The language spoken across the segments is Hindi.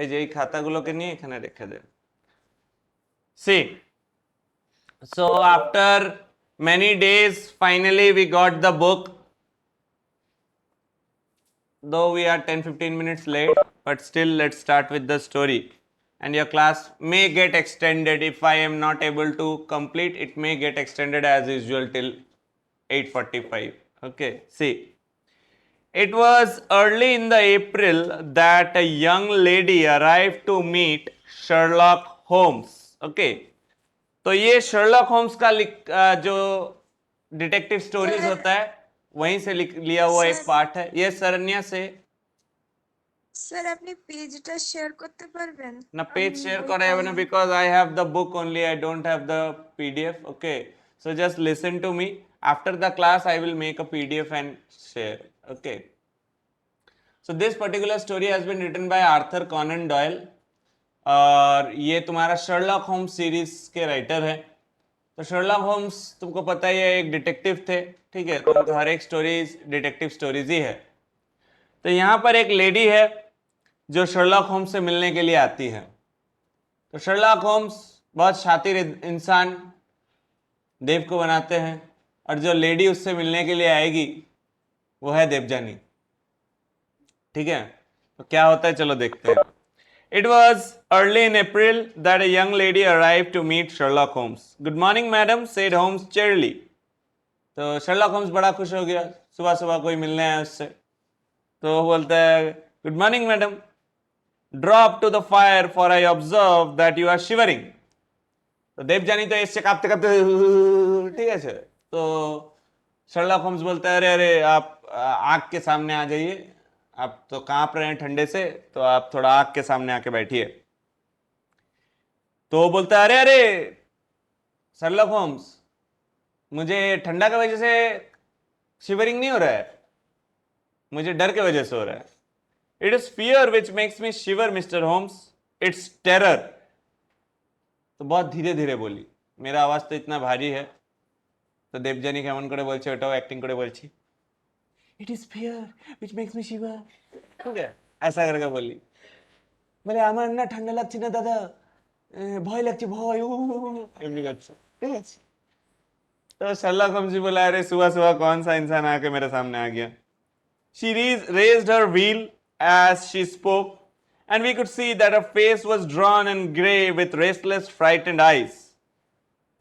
এই যে এই খাতাগুলোকে নিয়ে এখানে রেখে দে। See, so after many days finally we got the book, though we are 10-15 minutes late, but still let's start with the story. And your class may get extended if I am not able to complete. It may get extended as usual till 8:45. Okay, see, it was early in the April that a young lady arrived to meet Sherlock Holmes. Okay, तो ये शर्लॉक होम्स का जो डिटेक्टिव स्टोरीज होता है वहीं से लिया हुआ एक पार्ट है। ये शरण्या से স্যার আপনি পেজটা শেয়ার করতে পারবেন? না পেজ শেয়ার করা যাবে না because I have the book only, I don't have the PDF. Okay, so just listen to me. After the class I will make a PDF and share. Okay, so this particular story has been written by Arthur Conan Doyle और ये तुम्हारा शर्लॉक होम्स सीरीज के राइटर है। तो शर्लॉक होम्स तुमको पता ही है एक डिटेक्टिव थे, ठीक है, तो हर एक स्टोरीज डिटेक्टिव स्टोरीज ही है। तो यहाँ पर एक लेडी है जो शर्लॉक होम्स से मिलने के लिए आती है। तो शर्लॉक होम्स बहुत शातिर इंसान देव को बनाते हैं और जो लेडी उससे मिलने के लिए आएगी वो है देवजानी, ठीक है। तो क्या होता है चलो देखते हैं। It was early in April that a young lady arrived to meet Sherlock Holmes. Good morning, madam, said Holmes cheerily. तो Sherlock Holmes बड़ा खुश हो गया, सुबह सुबह कोई मिलने आया उससे। तो वो बोलता है, Good morning, madam. Draw up to the fire, for I observe that you are shivering. तो देवजानी तो इससे कांपते कांपते ठीक है सर। तो Sherlock Holmes बोलता है, अरे अरे आप आग के सामने आ जाइए, आप तो कांप रहे हैं ठंडे से, तो आप थोड़ा आग के सामने आके बैठिए। तो वो बोलता है, अरे अरे शर्लॉक होम्स, मुझे ठंडा की वजह से शिवरिंग नहीं हो रहा है, मुझे डर की वजह से हो रहा है। It is fear which makes me shiver mister Holmes, it's terror. तो बहुत धीरे धीरे बोली, मेरा आवाज तो इतना भारी है। तो देवजानी केमन करे बोलছে, ওটাও অ্যাক্টিং করে বলছি, it is fear which makes me shiver, ठीक है, ऐसा करके बोली। বলে আমার না ঠান্ডা লাগছে না দাদা, ভয় লাগছে, ভয় এমনি করছে, ঠিক আছে। तो शर्लॉक होम्स जी बोला, अरे सुबह सुबह कौन सा इंसान आके मेरे सामने आ गया। She raised her veil as she spoke, and we could see that her face was drawn and grey with restless, frightened eyes.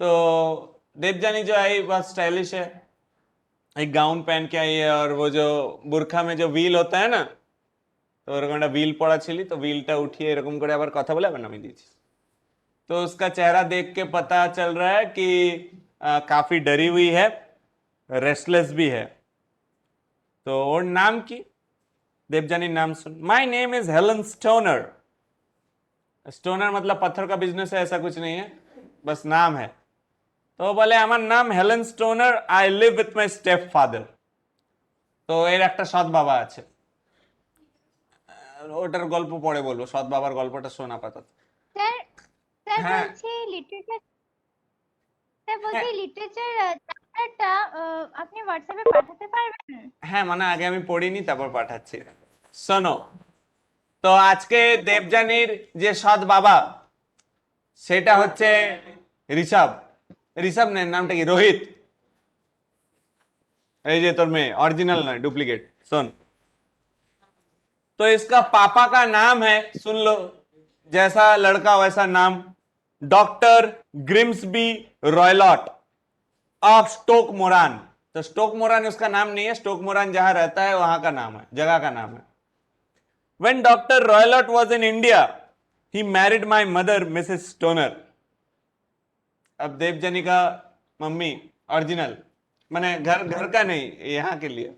तो देवजानी जो आई बहुत स्टाइलिश है, एक गाउन पहन के आई है और वो जो बुरखा में जो व्हील होता है ना, तो ওরকম একটা व्हील পড়া ছিলি, তো व्हीलটা উঠিয়ে এরকম করে আবার কথা বলে আবার নামিয়ে দিয়েছিস। तो उसका चेहरा देख के पता चल रहा है कि काफी डरी हुई है, रेस्टलेस भी है। तो और नाम की देवजानी नाम सुन, my name is Helen Stoner. Stoner मतलब पत्थर का बिजनेस है ऐसा कुछ नहीं है, बस नाम है। तो बोले আমার নাম Helen stoner, I live with my step father. তো এর একটা সৎ বাবা আছে, ওটার গল্প পরে বলবো, সৎ বাবার গল্পটা শোনা আপাতত। স্যার স্যার হ্যাঁ বলছি লিটারেচার, স্যার বলছি লিটারেচার চ্যাপ্টারটা আপনি হোয়াটসঅ্যাপে পাঠাতে পারবেন? হ্যাঁ মানে আগে আমি পড়িনি তারপর পাঠাচ্ছি, শোনো। তো আজকে দেবজানির যে সৎ বাবা সেটা হচ্ছে ঋষভ। ঋষভ নেই, নামটা কি? रोहित। এই যে তোর মেয়ে, ओरिजिनल ना डुप्लीकेट। सुन, तो इसका पापा का नाम है, सुन लो, जैसा लड़का वैसा नाम, doctor Grimesby Roylott of Stoke Moran. तो स्टोक मोरान उसका नाम नहीं है, स्टोक मोरान जहां रहता है वहां का नाम है, जगह का नाम है। When Dr. Roylott was in India, he married my mother, Mrs. Stoner. अब देवजानी का मम्मी ओरिजिनल, माने घर घर का नहीं, यहाँ के लिए।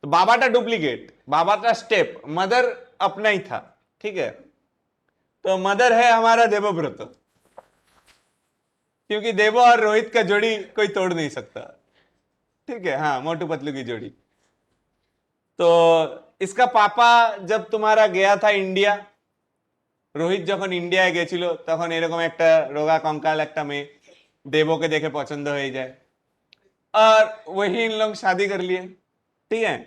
तो बाबाटा डुप्लीकेट, बाबाटा स्टेप, मदर अपना ही था, ठीक है। तो मदर है हमारा देवव्रत, क्योंकि देवो और रोहित का जोड़ी कोई तोड़ नहीं सकता, ठीक है। हाँ, मोटू पतलू की जोड़ी। तो इसका पापा जब तुम्हारा गया था इंडिया, रोहित যখন ইন্ডিয়ায় গেছিল তখন এরকম একটা রোগা কঙ্কাল একটা মেয়ে देवो के देखे पसंद हो जाए और वही इन लोग शादी कर लिए, ठीक है।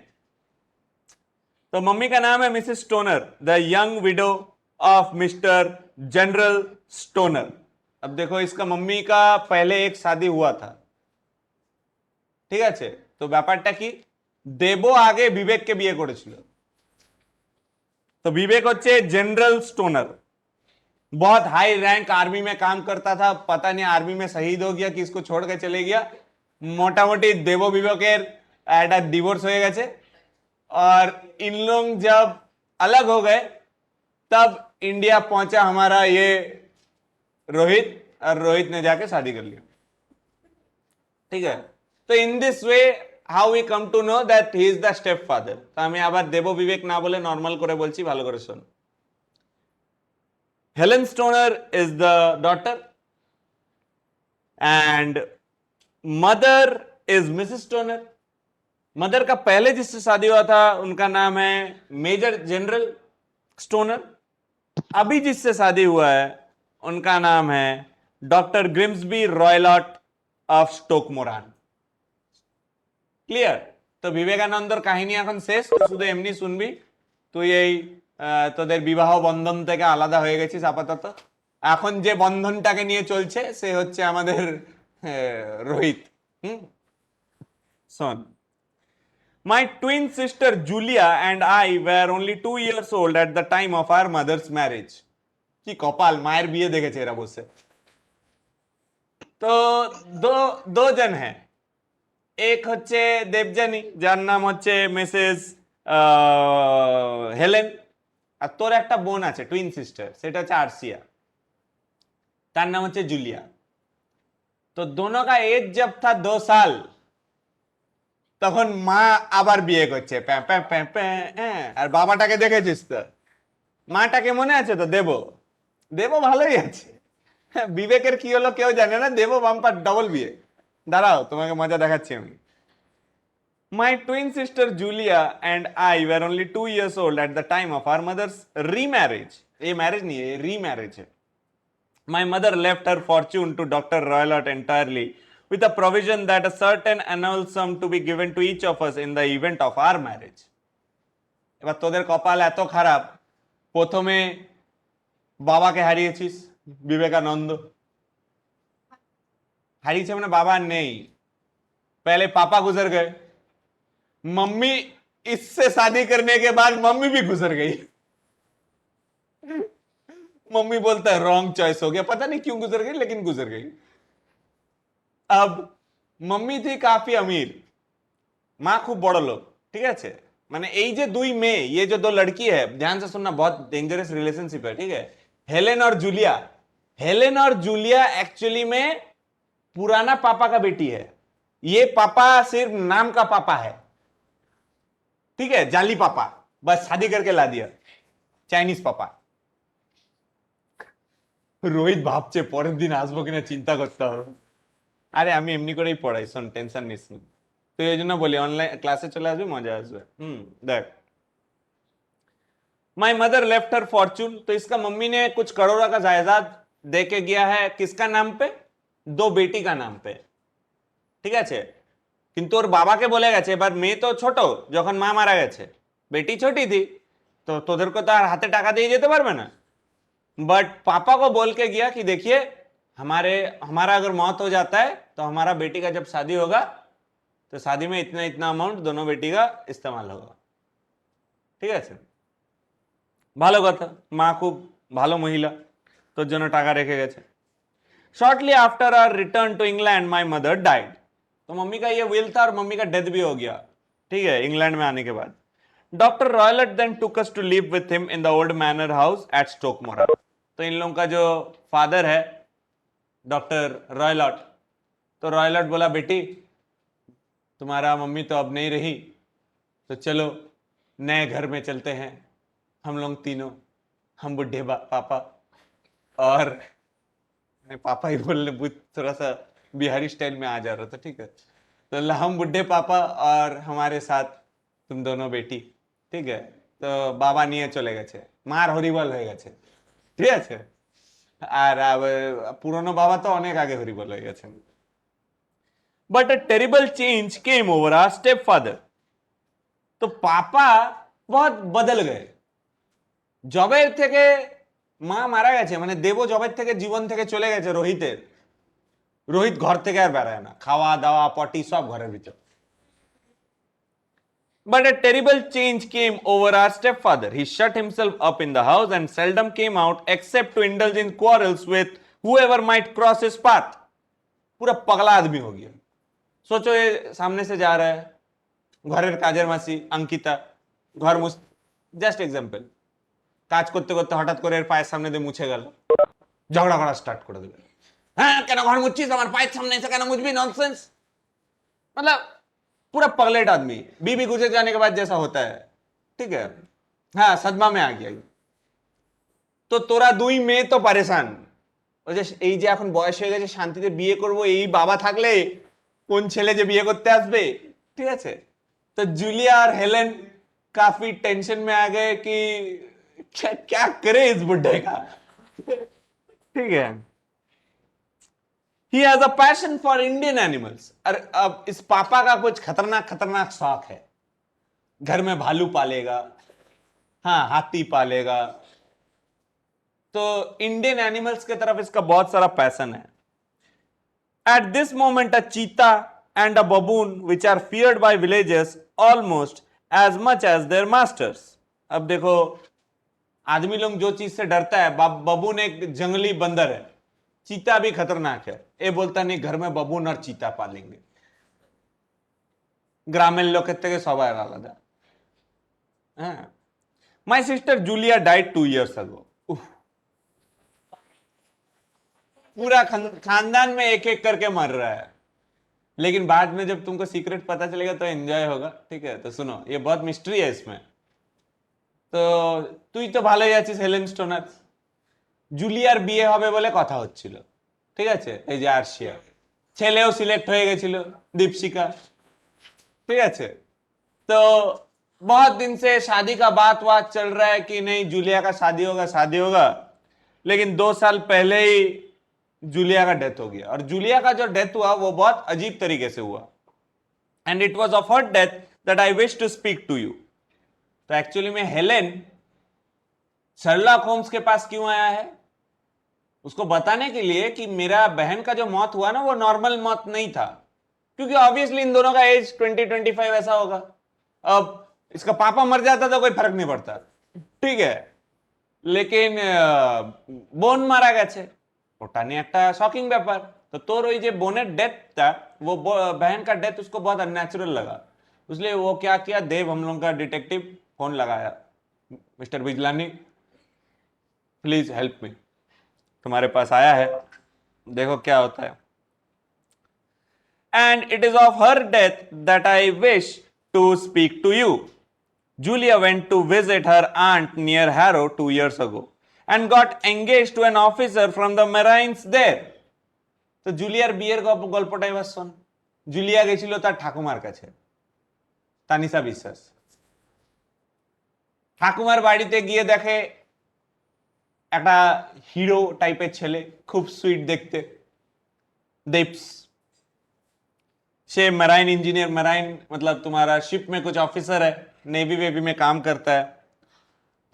तो मम्मी का नाम है Mrs stoner, the young window of mister general stoner. अब देखो, इसका मम्मी का पहले एक शादी हुआ था, ঠিক আছে? তো ব্যাপারটা কি, দেবো আগে বিবেককে বিয়ে করেছিল। तो विवेक হচ্ছে जनरल स्टोनर, बहुत हाई रैंक आर्मी में काम करता था, पता नहीं आर्मी में शहीद हो गया कि इसको छोड़ के चले गया। मोटामोटी देवो विवेकेर একটা ডিভোর্স হয়ে গেছে, और इन लोग जब अलग हो गए तब इंडिया पहुंचा हमारा ये रोहित, और रोहित ने जाके शादी कर लिया। ठीक है, तो in this way how we come to know that he is the stepfather. तो আমি আবার দেব বিবেক না বলে নরমাল করে বলছি, ভালো করে শোন। Helen stoner is the daughter and mother is Mrs stoner. Mother का पहले जिससे शादी हुआ था उनका नाम है मेजर जनरल स्टोनर। अभी जिससे शादी हुआ है उनका नाम है doctor Grimesby Roylott of Stoke Moran. Clear? তো বিবেকানন্দর কাহিনী এখন শেষ, তো শুধু এমনি শুনবি, তুই এই তোদের বিবাহ বন্ধন থেকে আলাদা হয়ে গেছিস আপাতত। এখন যে বন্ধনটাকে নিয়ে চলছে সে হচ্ছে আমাদের রোহিত। শোন, My twin sister Julia and I were only 2 years old at the time of our mother's marriage. কি কপাল, মায়ের বিয়ে দেখেছে এরা বসে। তো दो जन हैं, एक হচ্ছে দেবজানী যার নাম হচ্ছে মিসেস হেলেন, আর তোর একটা বোন আছে টুইন সিস্টার, সেটা হচ্ছে আরসিয়া, তার নাম হচ্ছে জুলিয়া। তো दोनों का एज जब था 2 साल তখন মা আবার বিয়ে করছে, প্যাঁ প্যাঁ প্যাঁ প্যাঁ। আর বাবাটাকে দেখেছিস তো, মাটাকে মনে আছে তো? দেব, দেব ভালোই আছে। বিবেকের কি হলো কেউ জানে না, দেব বাম্পার ডবল বিয়ে। দাঁড়াও তোমাকে মজা দেখাচ্ছি আমি। My twin sister Julia and I were only 2 years old at the time of our mother's remarriage. ये मैरिज नहीं है, ये रीमैरिज है। My mother left her fortune to Dr. Roylott entirely, with a provision that a certain annual sum to be given to each of us in the event of our marriage. এবার তোদের কপাল এত খারাপ, প্রথমে বাবাকে হারিয়েছিস, বিবেকানন্দ হারিয়েছে মানে বাবা নেই, पहले पापा गुजर गए, मम्मी इससे शादी करने के बाद मम्मी भी गुजर गई। मम्मी बोलता है रॉन्ग चॉइस हो गया, पता नहीं क्यों गुजर गई, लेकिन गुजर गई। अब मम्मी थी काफी अमीर, माँ खूब बड़ लोग, ठीक है? माने এই যে দুই মেয়ে, ये जो 2 लड़की है, ध्यान से सुनना, बहुत डेंजरस रिलेशनशिप है, ठीक है? हेलेन और जूलिया, हेलेन और जूलिया एक्चुअली में पुराना पापा का बेटी है, ये पापा सिर्फ नाम का पापा है, ठीक है? जाली पापा, बस शादी करके ला दिया, चाइनीज पापा। রোহিত ভাবছে পরের দিন আসবো কিনা চিন্তা করতে হবে। আরে আমি এমনি করেই পড়াই, শোন, টেনশন নিস না তুই, এই জন্য বলি অনলাইন ক্লাসে চলে আসবে, মজা আসবে। দেখ, my mother left her Fortune, तो इसका मम्मी ने कुछ करोड़ों का जायदाद दे के गया है, किसका नाम पे? 2 बेटी का नाम पे, ঠিক আছে? কিন্তু ওর বাবাকে বলে গেছে, এবার মেয়ে তো ছোট, যখন মা মারা গেছে, বেটি ছোটি थी, तो তোদেরকে তো আর হাতে টাকা দিয়ে যেতে পারবে না। बट पापा को बोल के गया कि देखिए हमारा अगर मौत हो जाता है तो हमारा बेटी का जब शादी होगा तो शादी में इतना इतना अमाउंट दोनों बेटी का इस्तेमाल होगा, ঠিক আছে? ভালো কথা, মা খুব ভালো মহিলা, তোর জন্য টাকা রেখে গেছে। Shortly after our return to England my mother died, तो मम्मी का ये विल था और मम्मी का डेथ भी हो गया, ठीक है, इंग्लैंड में आने के बाद। Doctor Roylott then took us to live with him in the old manor house at Stoke Moran. तो इन लोगों का जो फादर है डॉक्टर रॉयलॉट, तो रॉयलॉट बोला बेटी तुम्हारा मम्मी तो अब नहीं रही, तो चलो नए घर में चलते हैं हम लोग तीनों, हम बुढ़े पापा और पापा ही बोलने, थोड़ा सा बिहारी स्टाइल में आ जा रहा था, ठीक है? तो हम बुढ़े पापा और हमारे साथ तुम दोनों बेटी, ठीक है? तो बाबा নিয়ে চলে গেছে, মার হরিবল হয়ে গেছে, ঠিক আছে? আর পুরনো বাবা তো অনেক আগে হরিবল হয়ে গেছেন। But a terrible change came over our stepfather, तो पापा बहुत बदल गए। जबेर থেকে মা মারা গেছে, মানে দেব জবের থেকে জীবন থেকে চলে গেছে রোহিতের। রোহিত ঘর থেকে আর বেড়ায় না, খাওয়া দাওয়া পটি সব ঘরের ভিতর। But a terrible change came over our stepfather. He shut himself up in the house and seldom came out except to indulge in quarrels with whoever might cross his path. पूरा पगला आदमी हो गया। सोचो ये सामने से जा रहा है, ঘরের কাজের মাসি অঙ্কিতা ঘর মুছ, জাস্ট এক্সাম্পল, কাজ করতে করতে হঠাৎ করে এর পায়ের সামনে দিয়ে মুছে গেল, ঝগড়া করা স্টার্ট করে দেবে। হ্যাঁ কেন ঘর মুছছিস, আমার পায়ের সামনে এসে কেন মুছবি, ননसेंस। मतलब पूरा पगलेट आदमी, बीबी गुजर जाने के बाद जैसा होता है, ठीक है। हाँ सदमा में आ गया। তো তোরা দুই মেয়ে তো পারেশান, ওই যে এই যে এখন বয়স হয়ে গেছে শান্তিতে বিয়ে করব, এই বাবা থাকলে কোন ছেলে যে বিয়ে করতে আসবে, ঠিক আছে। तो जूलिया और हेलेन काफी टेंशन में आ गए कि क्या क्या करे इस बुढ़े का, ठीक है। He has a passion for Indian animals। अरे अब इस पापा का कुछ खतरनाक खतरनाक शौक है, घर में भालू पालेगा, हाँ हाथी पालेगा, तो इंडियन एनिमल्स की तरफ इसका बहुत सारा पैशन है। At this moment a cheetah and a baboon which are feared by villagers almost as much as their masters। अब देखो आदमी लोग जो चीज से डरता है, बबून एक जंगली बंदर है, चीता भी खतरनाक है, ये बोलता नहीं घर में बबून और चीता पालेंगे। ग्रामीण लोग থেকে সবাই আলাদা। হ্যাঁ, my sister Julia died 2 years ago। पूरा खानदान में एक एक करके मर रहा है, लेकिन बाद में जब तुमको सीक्रेट पता चलेगा तो एंजॉय होगा, ठीक है। तो सुनो, ये बहुत मिस्ट्री है इसमें। তো তুই তো ভালোই আছিস হেলেন স্টোনার, জুলিয়ার বিয়ে হবে বলে কথা হচ্ছিল, ঠিক আছে। এই যে আরশিয়া ছেলেও সিলেক্ট হয়ে গেছিল, দীপশিকা, ठीक है। तो बहुत दिन से शादी का बात चल रहा है कि नहीं जूलिया का शादी होगा शादी होगा, लेकिन 2 साल पहले ही जूलिया का डेथ हो गया। और जूलिया का जो डेथ हुआ वो बहुत अजीब तरीके से हुआ, and it was of her death that I wish to speak to you. तो एक्चुअली में हेलेन शर्लॉक होम्स के पास क्यों आया है, उसको बताने के लिए कि मेरा बहन का जो मौत हुआ ना वो नॉर्मल मौत नहीं था, क्योंकि ऑब्वियसली इन दोनों का एज 20-25 ऐसा होगा। अब इसका पापा मर जाता तो कोई फर्क नहीं पड़ता, ठीक है, लेकिन বোন মারা গেছে, ওটা নিয়ে একটা শকিং ব্যাপার। तो তোর ওই যে বোনের डेथ था, वो बहन का डेथ उसको बहुत अननेचुरल लगा, इसलिए वो क्या किया, देव हम लोग का डिटेक्टिव फोन लगाया, mister Bijlani please help me, तुम्हारे पास आया है, देखो क्या होता है। And it is of her death that I wish to speak to you। Julia went to visit her aunt near Harrow 2 years ago and got engaged to an officer from the Marines there। তো জুলিয়ার বিয়ের গল্পটা এবার শোন। জুলিয়া গেছিল তার ঠাকুমার কাছে, তানিশা বিশ্বাস। ঠাকুমার বাড়িতে গিয়ে দেখে একটা হিরো টাইপের ছেলে, খুব সুইট দেখতে, দেবস। से मराइन इंजीनियर, मराइन मतलब तुम्हारा शिप में कुछ ऑफिसर है, नेवी वेवी में काम करता है।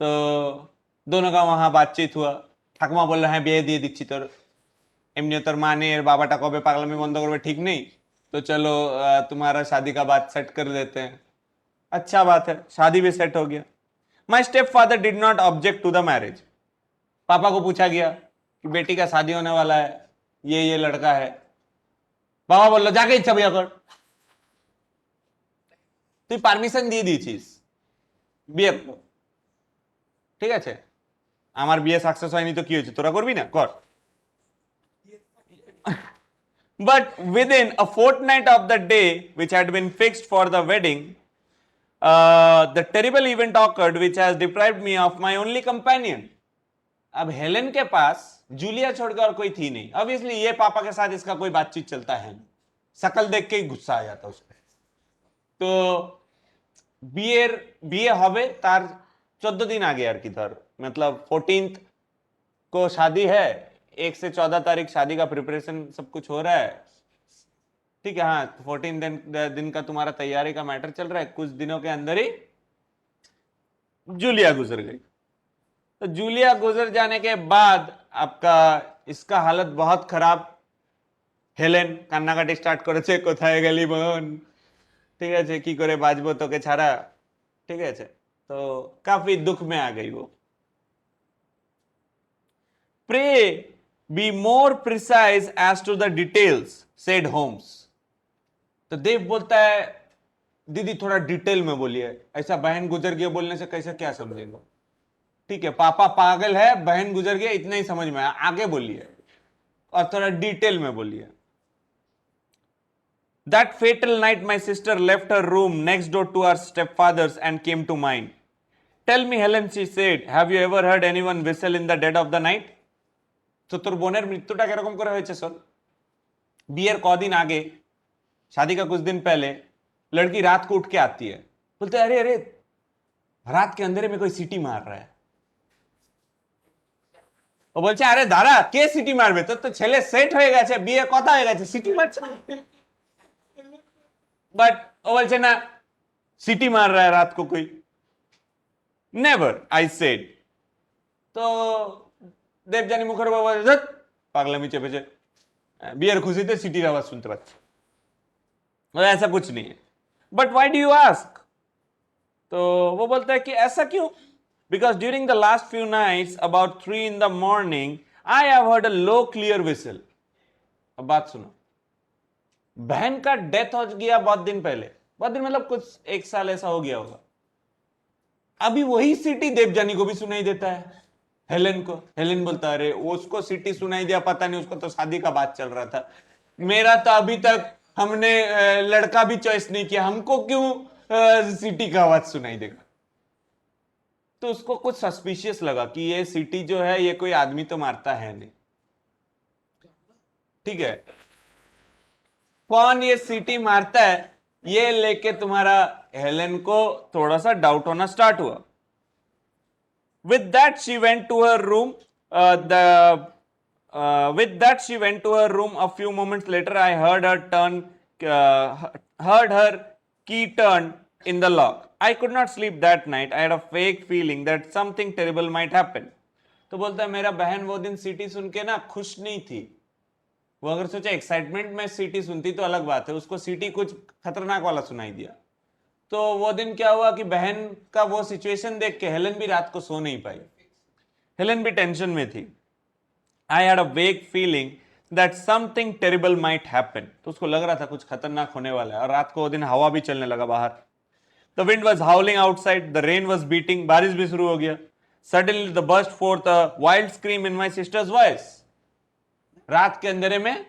तो दोनों का वहां बातचीत हुआ। ठाकुमा बोल रहे हैं বিয়ে দিয়ে দিচ্ছি তোর, এমনি তোর মানে এর বাবাটা কবে পাগলামি বন্ধ করবে ঠিক নেই, तो चलो तुम्हारा शादी का बात सेट कर देते हैं। अच्छा बात है, शादी भी सेट हो गया। My stepfather did not object to the marriage. पापा को पूछा गया कि बेटी का शादी होने वाला है, ये लड़का है। বাবা বললো যাকে ইচ্ছা বিয়ে কর, তুই পারমিশন দিয়ে দিয়েছিস বিয়ে কর, ঠিক আছে। আমার বিয়ে সাকসেস হয়নি তো কি হয়েছে, তোরা করবি না, কর। But within a fortnight of the day which had been fixed for the wedding, the terrible event occurred which has deprived me of my only companion। अब हेलेन के पास जूलिया छोड़कर और कोई थी नहीं। ऑब्वियसली ये पापा के साथ इसका कोई बातचीत चलता है नहीं, शकल देख के ही गुस्सा आ जाता उस पर। तो বিয়ে হবে তার 14 दिन आगे यार की धर, मतलब 14th को शादी है, 1 से 14 तारीख शादी का प्रिपरेशन सब कुछ हो रहा है, ठीक है। हाँ 14 दिन का तुम्हारा तैयारी का मैटर चल रहा है, कुछ दिनों के अंदर ही जूलिया गुजर गई। तो तो जूलिया गुजर जाने के बाद आपका इसका हालत बहुत खराब। হেলেন কান্নাকাটি স্টার্ট করেছে, কোথায় গেলি বোন, ঠিক আছে, কি করে বাঁচবো তোকে ছাড়া, ঠিক আছে। তো কাফি দুঃখ में आ गई वो। Pray be more precise as to the details said Holmes. तो देव बोलता है दीदी थोड़ा डिटेल में बोलिए, ऐसा बहन गुजर गया बोलने से कैसे क्या समझेगा, ठीक है, पापा पागल है, बहन गुजर गया, इतना ही समझ में आया, आगे बोलिए और थोड़ा डिटेल में बोलिए। That fatal night my sister left her room next door to our stepfather's and came to mine. Tell me Helen, she said, have you ever heard anyone whistle in the dead of the night? तो তোর বোনের মৃত্যুটা কিরকম করে হয়েছে শোন। বিয়ের কদিন আগে, शादी का कुछ दिन पहले, लड़की रात को उठ के आती है, बोलते अरे अरे रात के अंधेरे में कोई सीटी मार रहा है। ও বলছে আরে দাঁড়া, কে সিটি মারবে, তোর তো ছেলে সেট হয়ে গেছে, বিয়ে কথা হয়ে গেছে, সিটি মারছে। बट वो बोलছে ना सिटी मार रहा है रात को कोई, नेवर आई सेड। तो देवजानी मुखर्जी बोले पागलामी চেপেছে, বিয়ের খুশিতে সিটির আওয়াজ শুনতে পাচ্ছি, ऐसा कुछ नहीं है। But why do you ask? तो वो बोलता है कि ऐसा क्यों? Because during the last few nights about 3 in the morning I have heard a low clear whistle. अब बात सुनो, बहन का डेथ हो गया बहुत दिन पहले, बहुत दिन मतलब कुछ 1 साल ऐसा हो गया होगा, अभी वही सिटी देवजानी को भी सुनाई देता है, हेलेन को। हेलेन बोलता है अरे उसको सिटी सुनाई दिया, पता नहीं, उसको तो शादी का बात चल रहा था, मेरा तो अभी तक हमने लड़का भी चॉइस नहीं किया, हमको क्यों सिटी का आवाज सुनाई देगा। तो उसको कुछ सस्पिशियस लगा कि ये सिटी जो है ये कोई आदमी तो मारता है नहीं, ठीक है, कौन ये सीटी मारता है, ये लेके तुम्हारा हेलेन को थोड़ा सा डाउट होना स्टार्ट हुआ। With that she went to her room, with that she went to her room. A few moments later I heard her key turn in the lock. I could not sleep that night. I had a vague feeling that something terrible might happen. तो बोलता है मेरा बहन वो दिन सीटी सुन के ना खुश नहीं थी, वो अगर सोचा एक्साइटमेंट में सीटी सुनती तो अलग बात है, उसको सीटी कुछ खतरनाक वाला सुनाई दिया। तो वो दिन क्या हुआ कि बहन का वो सिचुएशन देख के हेलेन भी रात को सो नहीं पाई, हेलेन भी टेंशन में थी। I had a vague feeling that something terrible might happen. तो उसको लग रहा था कुछ खतरनाक होने वाला है, और रात को वो दिन हवा भी चलने लगा बाहर। The wind was howling outside, the rain was beating, बारिश भी शुरू हो गया। Suddenly there burst forth a wild scream in my sister's voice. रात के अंधेरे में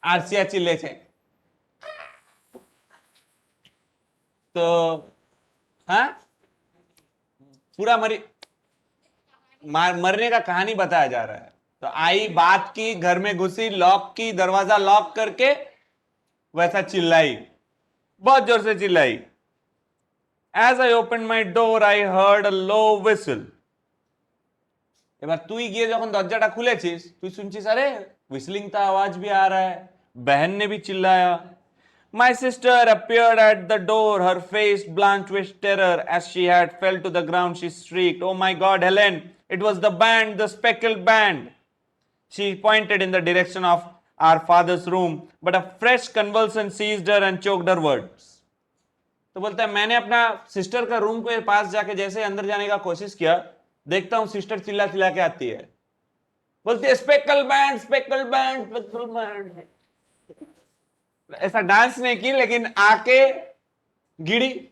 आरसिया चिल्ले थे। तो हाँ, पूरा मरने का कहानी बताया जा रहा है। तो आई, बात की, घर में घुसी, लॉक की, दरवाजा लॉक करके वैसा चिल्लाई, बहुत जोर से चिल्लाई। As I opened my door, I heard a low whistle. এবার তুই গিয়ে যখন দরজাটা খুলেছিস, তুই শুনছিস আরে whistling का आवाज भी आ रहा है, बहन ने भी चिल्लाया। My sister appeared at the door, her face blanched with terror as she had fell to the ground. She shrieked, "Oh my God, Helen! It was the band, the speckled band." She pointed in the direction of our father's room, but a fresh convulsion seized her and choked her words. तो बोलता है मैंने अपना सिस्टर का रूम के पास जाके जैसे अंदर जाने का कोशिश किया, देखता हूं सिस्टर चिल्ला चिल्ला के आती है, बोलती है speckle band, speckle band, speckle band. ऐसा डांस नहीं की, लेकिन आके गिरी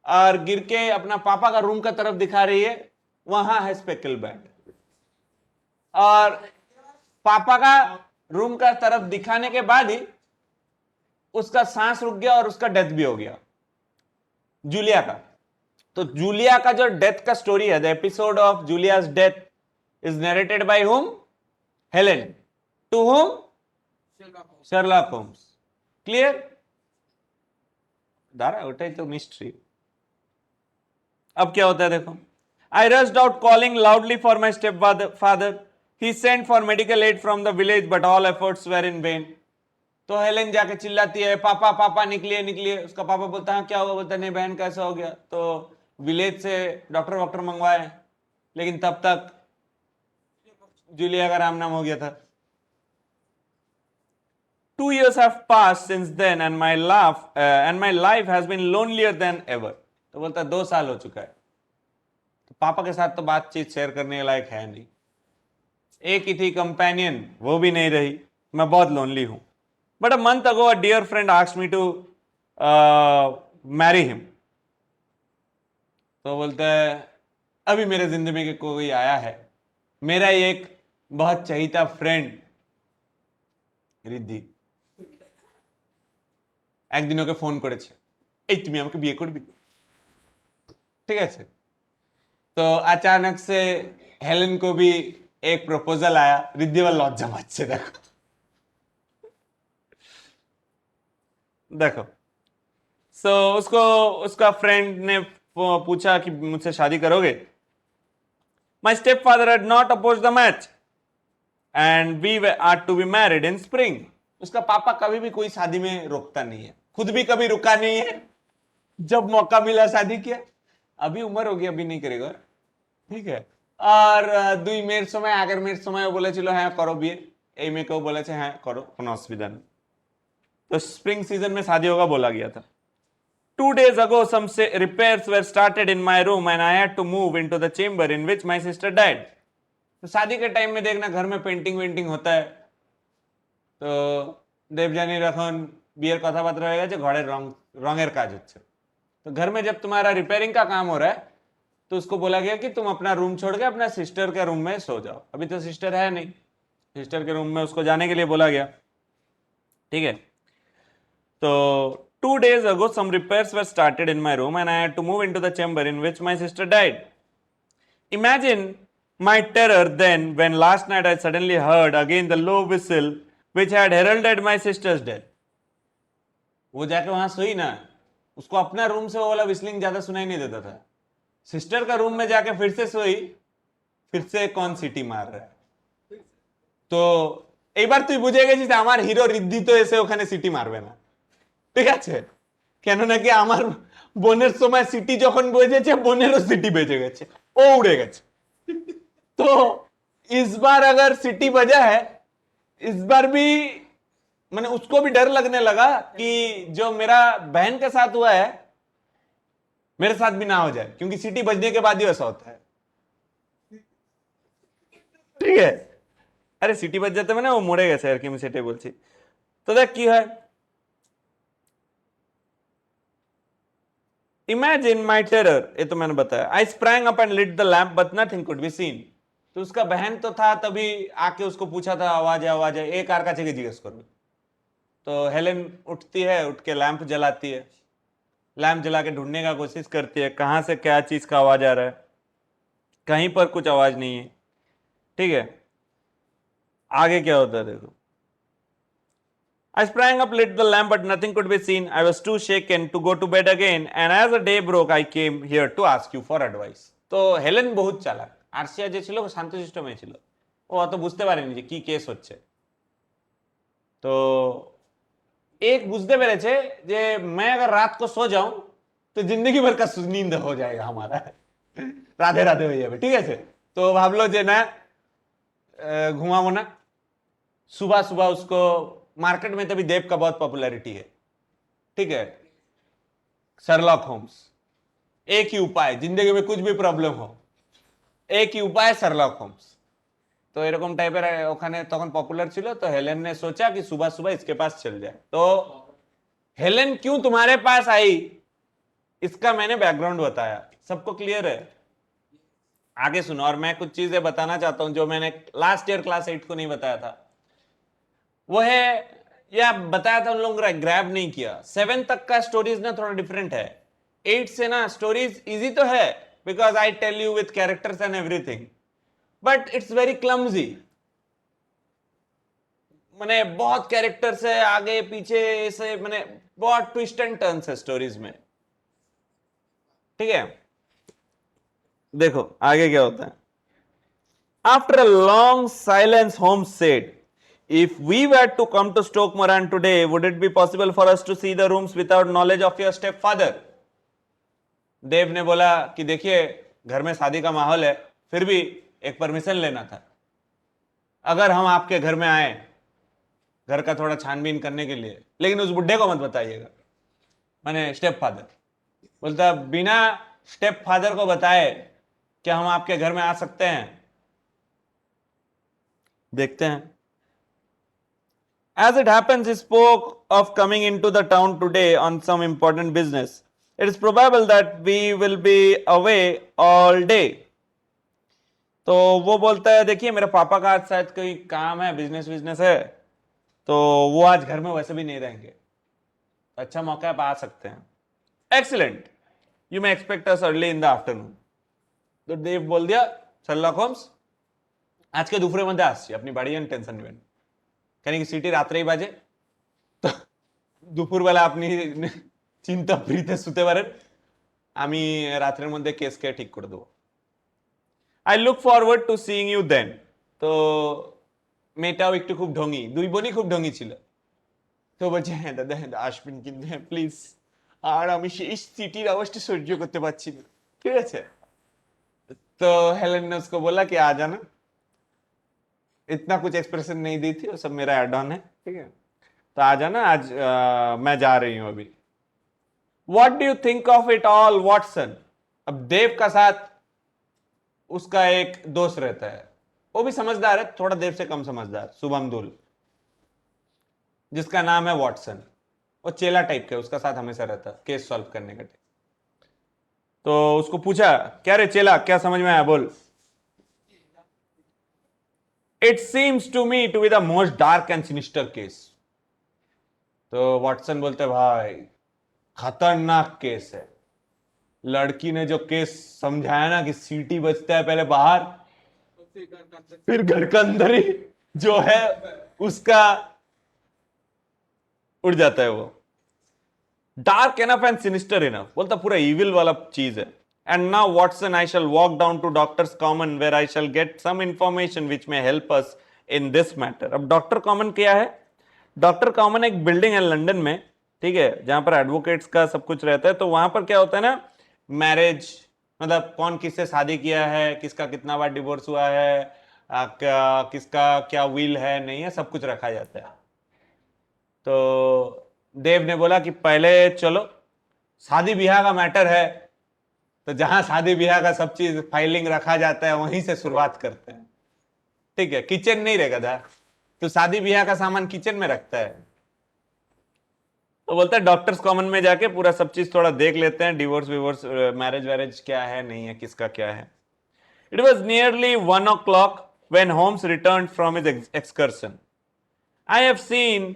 और गिर के अपना पापा का रूम का तरफ दिखा रही है, वहां है स्पेकल बैंड। और पापा का रूम का तरफ दिखाने के बाद ही उसका सांस रुक गया और उसका डेथ भी हो गया, जूलिया का। तो जूलिया का जो डेथ का स्टोरी है, the episode of Julia's death is narrated by whom? Helen. To whom? Sherlock Holmes. Clear? दारा उठाई तो मिस्ट्री। अब क्या होता है देखो। I rushed out calling loudly for my stepfather. He sent for medical aid from the village, but all efforts were in vain. तो हेलेन जाके चिल्लाती है पापा पापा निकलिए निकलिए। उसका पापा बोलता है क्या हुआ? बोलता नहीं बहन कैसा हो गया। तो विलेज से डॉक्टर मंगवाए, लेकिन तब तक जूलिया का राम नाम हो गया था। 2 years have passed since then and my life has been lonelier than ever। तो बोलता 2 साल हो चुका है, तो पापा के साथ तो बातचीत शेयर करने के लायक है नहीं, एक ही थी कंपेनियन, वो भी नहीं रही, मैं बहुत लोनली हूं। But a month ago a dear friend asked me to marry him. तो बोलता है अभी मेरे जिंदगी में कोई आया है, मेरा एक बहुत चहीता फ्रेंड রিদ্ধি একদিন ওকে ফোন করেছে, এই তুমি আমাকে বিয়ে করবি? ঠিক আছে, तो अचानक से हेलेन को भी एक प्रपोजल आया। रिद्धि वाला लज्जा पाচ্ছে, देखो देखो। सो उसको उसका फ्रेंड ने पूछा कि मुझसे शादी करोगे? My stepfather had not oppose the match and we are to be married in spring. उसका पापा कभी भी कोई शादी में रोकता नहीं है, खुद भी कभी रुका नहीं है, जब मौका मिला शादी किया। अभी उम्र होगी, अभी नहीं करेगा, ठीक है। और দুই মেয়ের সময়, আগের মেয়ের সময় বলেছিল হ্যাঁ করো বিয়ে, এই মেয়েকেও বলেছে হ্যাঁ করো, কোনো অসুবিধা নেই। तो स्प्रिंग सीजन में शादी होगा बोला गया था। 2 days ago some repairs were started in my room and I had to move into the chamber in which my sister died। तो शादी के टाइम में देखना घर में पेंटिंग वेंटिंग होता है, तो देवजानी रखन বিয়ের কথাবার্তা হয়ে গেছে, ঘরের রঙের কাজ হচ্ছে। तो घर में जब तुम्हारा रिपेयरिंग का काम हो रहा है तो उसको बोला गया कि तुम अपना रूम छोड़ के अपना सिस्टर के रूम में सो जाओ। अभी तो सिस्टर है नहीं, सिस्टर के रूम में उसको जाने के लिए बोला गया, ठीक है। तो 2 days ago some repairs were started in my room and I had to move into the chamber in which my sister died। Imagine my terror then when last night I suddenly heard again the low whistle which had heralded my sister's death। वो जाके वहां सोई ना, उसको अपना रूम से वो वाला विस्लिंग ज्यादा सुनाई नहीं देता था, सिस्टर का रूम में जाके फिर से सोई, फिर से कौन सीटी मार रहा है। तो এইবার তুই বুঝে গেছিস আমার হিরো রিদ্ধি তো এসে ওখানে সিটি মারবে না, ঠিক আছে, কেন নাকি আমার বোনের সময় সিটি যখন বেজেছে বোনেরও সিটি বেজে গেছে, ও উড়ে গেছে। तो इस बार अगर सिटी बजा है, इस बार भी मैंने उसको भी डर लगने लगा कि जो मेरा बहन के साथ हुआ है मेरे साथ भी ना हो जाए, क्योंकि सिटी बजने के बाद ही ऐसा होता है, ठीक है। अरे सिटी बज जाते मैंने वो मरे गए আর কি, আমি সেটাই বলছি। তো দেখ কি হয়, इमेजिन माई टेरर, ये तो मैंने बताया। I sprang up and lit the lamp but nothing could be seen. तो उसका बहन तो था, तभी आके उसको पूछा था आवाज है आवाज है, एक आर का चाहिए जिज्ञेस करो। तो हेलेन उठती है, उठ के लैंप जलाती है, लैंप जला के ढूंढने का कोशिश करती है कहां से क्या चीज का आवाज आ रहा है, कहीं पर कुछ आवाज नहीं है, ठीक है। आगे क्या होता है देखो। I sprang up, lit the lamp, but nothing could be seen. I was too shaken to go to bed again, and as the day broke, I came here to ask you for advice। তো হেলেন বহুত চালাক, আরশিয়া যে ছিল শান্তশিষ্ট মেয়ে ছিল, ও অত বুঝতে পারেনি যে কি কেস হচ্ছে। তো एक বুঝতে পেরেছে যে मैं अगर रात को सो जाऊं तो जिंदगी भर का नींद हो जाएगा हमारा, রাধে রাধে হয়ে যাবে, ঠিক আছে। তো ভাবলো যে না घुमाबो ना। सुबह सुबह उसको मार्केट में तभी देव का बहुत पॉपुलैरिटी है, ठीक है, शार्लक होम्स, एक ही उपाय, जिंदगी में कुछ भी प्रॉब्लम हो एक ही उपाय शार्लक होम्स। तो এরকম টাইপের ওখানে তখন পপুলার ছিল। तो हेलेन ने सोचा कि सुबह सुबह इसके पास चल जाए। तो हेलेन क्यों तुम्हारे पास आई, इसका मैंने बैकग्राउंड बताया, सबको क्लियर है? आगे सुनो। और मैं कुछ चीजें बताना चाहता हूं जो मैंने लास्ट ईयर क्लास 8 को नहीं बताया था, वो है, या बताया था उन लोगों ने ग्रैब नहीं किया। 7 तक का स्टोरीज ना थोड़ा डिफरेंट है, 8 से ना स्टोरीज इजी तो है because I tell you with characters and everything, but it's very clumsy. मैंने बहुत कैरेक्टर्स है आगे पीछे, ऐसे मैंने बहुत ट्विस्ट एंड टर्न्स है स्टोरीज में, ठीक है। देखो आगे क्या होता है। After a long silence Holmes said, if we were to come to Stoke Moran today, would it be possible for us to see the rooms without knowledge of your stepfather? देव ने बोला कि देखिए घर में शादी का माहौल है, फिर भी एक परमिशन लेना था। अगर हम आपके घर में आए घर का थोड़ा छानबीन करने के लिए, लेकिन उस बुढ़े को मत बताइएगा, मैंने स्टेप फादर बोलता, बिना स्टेप फादर को बताए क्या हम आपके घर में आ सकते हैं? देखते हैं। As it happens, he spoke of coming into the town today on some important business. It is probable that we will be away all day. तो वो बोलता है, देखिए मेरे पापा का आज शायद कोई काम है, बिजनेस है, तो वो आज घर में वैसे भी नहीं रहेंगे, अच्छा मौका है, आप आ सकते हैं। Excellent, you may expect us early in the afternoon. तो देव बोल दिया, शर्लक होम्स आज के दुपुरे मध्ये আসছি, আপনি বাড়ি টেনশন নেবেন, কেন কি সিটি রাত্রেই বাজে, তো দুপুরবেলা আপনি চিন্তা ফ্রিতে শুতে পারেন, আমি রাতের মধ্যে কেসকে ঠিক করে দেবো। I look forward to seeing you then. তো মেয়েটাও একটু খুব ঢঙ্গি, দুই বোনই খুব ঢঙ্গি ছিল, তো বলছে হ্যাঁ দাদা হ্যাঁ আসবেন কিন্তু হ্যাঁ প্লিজ, আর আমি সেই সিটির আওয়াজটা সহ্য করতে পারছি না, ঠিক আছে। तो हेलेन ने उसको बोला कि आ जाना, इतना कुछ एक्सप्रेशन नहीं दी थी, वो सब मेरा एड ऑन है, ठीक है, तो आ जाना आज, मैं जा रही हूं अभी। What do you think of it all Watson? अब देव का साथ उसका एक दोस्त रहता है, वो भी समझदार है, थोड़ा देव से कम समझदार, शुभम दूल, जिसका नाम है वॉटसन। वो चेला टाइप का, उसका साथ हमेशा रहता केस सॉल्व करने का टाइप। तो उसको पूछा, क्या रे चेला, क्या समझ में आया, बोल। It seems to me to be the most dark and sinister case. तो वॉटसन बोलते, भाई खतरनाक केस है। लड़की ने जो केस समझाया ना कि सीटी बजता है पहले बाहर, फिर घर के अंदर ही जो है उसका उड़ जाता है वो। Dark enough and sinister enough, बोलता पूरा इविल वाला चीज है। And now Watson, I shall walk down to Doctors' Common where I shall get some information which may help us in this matter. अब डॉक्टर कॉमन क्या है? डॉक्टर कॉमन एक बिल्डिंग है लंदन में, ठीक है, जहां पर एडवोकेट्स का सब कुछ रहता है। तो वहां पर क्या होता है ना, मैरिज मतलब कौन किससे शादी किया है, किसका कितना बार डिवोर्स हुआ है, किसका क्या विल है नहीं है, सब कुछ रखा जाता है। तो देव ने बोला कि पहले चलो, शादी ब्याह का मैटर है, तो जहां शादी ब्याह का सब चीज फाइलिंग रखा जाता है वहीं से शुरुआत करते हैं, ठीक है। किचन नहीं रहेगा था, तो शादी ब्याह का सामान किचन में रखता है। तो बोलता है डॉक्टर्स कॉमन में जाके पूरा सब चीज थोड़ा देख लेते हैं, डिवोर्स विवोर्स मैरिज वैरिज क्या है नहीं है, किसका क्या है। It was nearly 1 o'clock when Holmes returned from his excursion. I have seen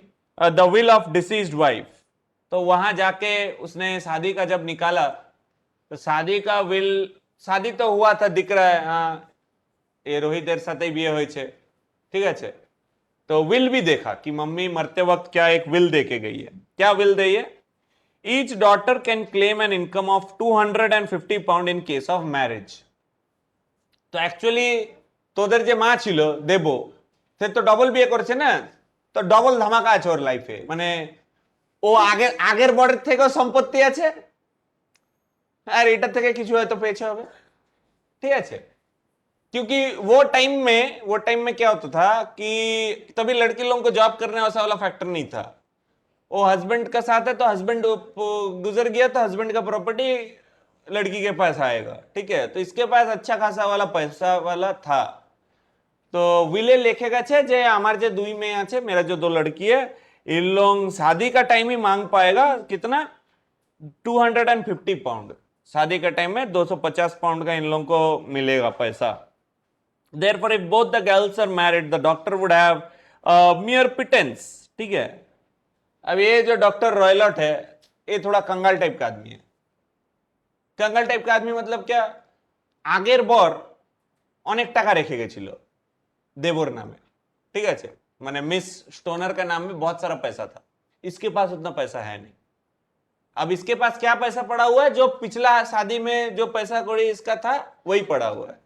the will of deceased wife. तो वहां जाके उसने शादी का जब निकाला, तो शादी का विल, शादी तो हुआ था दिख रहा है, हाँ ये रोहित साथ बिये हुए छे, ठीक है। तो विल भी देखा कि मम्मी मरते वक्त क्या एक विल दे के गई है। क्या विल दी है? Each daughter can claim an income of 250 pound in case of marriage. तो एक्चुअली তোদের যে মা ছিল দেবো, সে তো ডবল বিয়ে করেছে না, তো ডবল ধামাকা আছে ওর লাইফে, মানে ও আগের বরের থেকেও সম্পত্তি আছে, আর এটা থেকে কিছু হয়তো পেয়েছে হবে, ঠিক আছে। क्योंकि वो टाइम में क्या होता था कि तभी लड़की लोगों को जॉब करने वैसा वाला फैक्टर नहीं था। वो हस्बैंड का साथ है तो हस्बैंड गुजर गया तो हस्बैंड का प्रॉपर्टी लड़की के पास आएगा, ठीक है। तो इसके पास अच्छा खासा वाला पैसा वाला था। तो विले लिखे गए जे हमार जे दुई में आछे, मेरा जो 2 लड़की है, इन लोग शादी का टाइम ही मांग पाएगा कितना, 250 पाउंड। शादी के टाइम में 250 पाउंड का इन लोगों को मिलेगा पैसा। Therefore, if both the girls are married, the doctor would have mere pittance, ठीक है। अब ये जो डॉक्टर रॉयलट है, ये थोड़ा कंगाल टाइप का आदमी है। कंगाल टाइप का आदमी मतलब क्या, आगेर बर अनेक टाका रेखे गेछिलो देवर नामे, ठीक है, माने मिस स्टोनर का नाम में बहुत सारा पैसा था, इसके पास उतना पैसा है नहीं। अब इसके पास क्या पैसा पड़ा हुआ है, जो पिछला शादी में जो पैसा कौड़ी इसका था वही पड़ा हुआ है।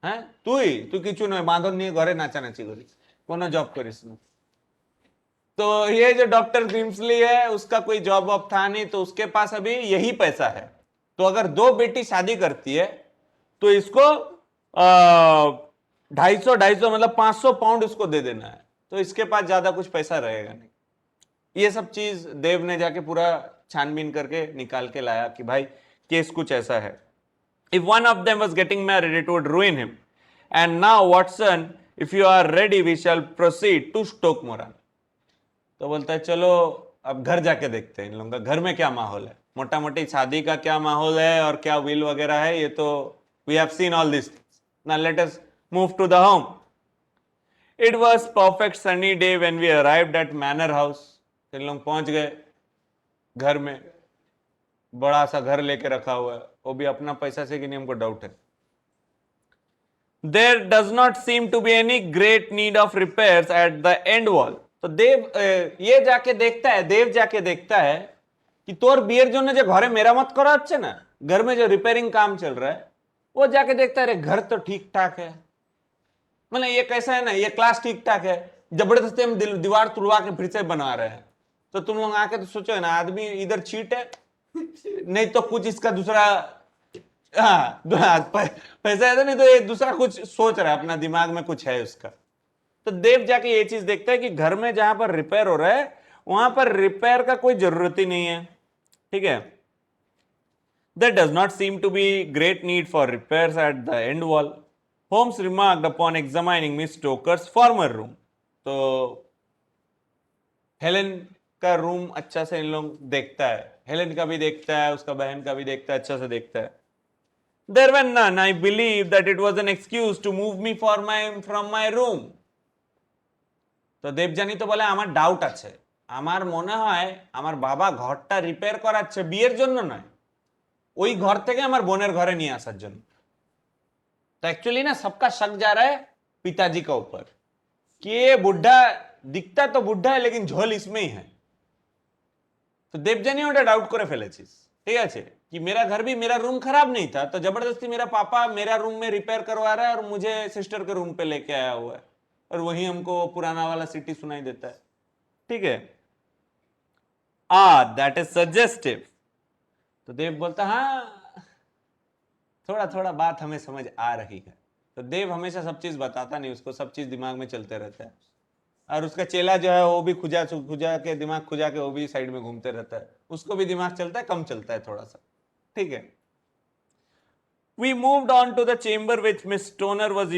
हैं तू किचु नहीं बांधो नहीं घरे नाचानाची करिस, कोनो जॉब करिस ना। तो ये जो डॉक्टर ग्रिम्सली है, उसका कोई जॉब वॉब था नहीं, तो उसके पास अभी यही पैसा है। तो अगर 2 बेटी शादी करती है तो इसको 250 मतलब 500 पाउंड उसको दे देना है, तो इसके पास ज्यादा कुछ पैसा रहेगा नहीं। ये सब चीज देव ने जाके पूरा छानबीन करके निकाल के लाया कि भाई केस कुछ ऐसा है। If one of them was getting married, it would ruin him. And now, Watson, if you are ready, we shall proceed to Stoke Moran. तो बोलता है चलो अब घर जाके देखते हैं इन लोगों का घर में क्या माहौल है, मोटा मोटी शादी का क्या माहौल है और क्या विल वगैरह है, ये तो we have seen all this things. Now let us move to the home. It was perfect sunny day when we arrived at manor house. इन लोग पहुंच गए घर में, बड़ा सा घर लेके रखा हुआ है, वो भी अपना पैसा से कि नहीं हमको डाउट है। There does not seem to be any great need of repairs at the end wall. तो देव ये जाके देखता है, देव जाके देखता है कि तोर बियर जो ने जो घरे मेरामत करा अच्छे ना, घर में जो रिपेयरिंग काम चल रहा है, वो जाके देखता है अरे घर तो ठीक ठाक है, मतलब ये कैसा है ना, ये क्लास ठीक ठाक है, जबरदस्ती हम दीवार तुड़वा के फिर से बना रहे हैं। तो तुम लोग आके तो सोचो ना, आदमी इधर चीट है नहीं तो कुछ इसका दूसरा, हाँ पैसा है तो नहीं तो ये दूसरा कुछ सोच रहा है, अपना दिमाग में कुछ है उसका। तो देव जाके ये चीज देखता है कि घर में जहां पर रिपेयर हो रहा है वहां पर रिपेयर का कोई जरूरत ही नहीं है, ठीक है। There does not seem to be great need for repairs at the end wall. Holmes remarked upon examining Miss Stoker's former room. तो हेलेन का रूम अच्छा से इन लोग देखता है, हेलेन का भी देखता है, उसका बहन का भी देखता है, अच्छा से देखता है। There were none. I believe that it was an excuse to move me from my room. তো দেবযানী তো বলে আমার ডাউট আছে, আমার মনে হয় আমার বাবা ঘরটা রিপেয়ার করাচ্ছে বিয়ের জন্য নয়, ওই ঘর থেকে আমার বোনের ঘরে নিয়ে আসার জন্য। तो एक्चुअली ना सबका शक जा रहा है पिताजी का ऊपर कि ये बुढ़ा दिखता तो बुढ़ा है लेकिन झोल इसमें ही है। तो देवजानी ওটা ডাউট করে ফেলেছিস, ঠিক আছে, कि मेरा घर भी, मेरा रूम खराब नहीं था, तो जबरदस्ती मेरा पापा मेरा रूम में रिपेयर करवा रहा है और मुझे सिस्टर के रूम पे लेके आया हुआ है, और वही हमको पुराना वाला सिटी सुनाई देता है, ठीक है। That is suggestive. तो देव बोलता हाँ थोड़ा थोड़ा बात हमें समझ आ रही है। तो देव हमेशा सब चीज बताता नहीं, उसको सब चीज दिमाग में चलते रहता है, और उसका चेला जो है वो भी खुजा के दिमाग खुजा के वो भी साइड में घूमते रहता है, उसको भी दिमाग चलता है, कम चलता है थोड़ा सा, ठीक है। We moved on to the chamber which Miss Stoner was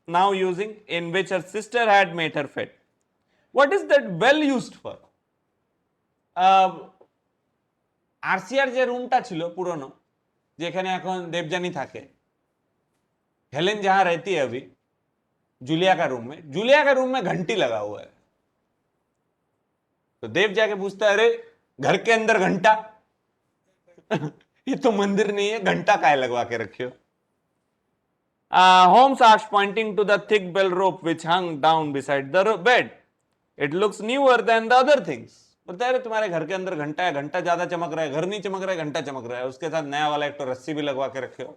now using, in which her sister had made her fit. What is that well used for? আরসিআর যে রুমটা ছিল পুরনো, যেখানে এখন দেবযানী থাকে, हेलेन जहां रहती है अभी, जूलिया का रूम में घंटी लगा हुआ है। तो देव जाके पूछता है अरे घर के अंदर घंटा ये तो मंदिर नहीं है, घंटा काहे लगवा के रखे हो। Holmes asked, pointing to the thick bell rope which hung down beside the bed. It looks newer than the other things. बोलता है तुम्हारे घर के अंदर घंटा है, घंटा ज्यादा चमक रहा है, घर नहीं चमक रहा है, घंटा चमक रहा है, उसके साथ नया वाला एक तो रस्सी भी लगवा के रखे हो,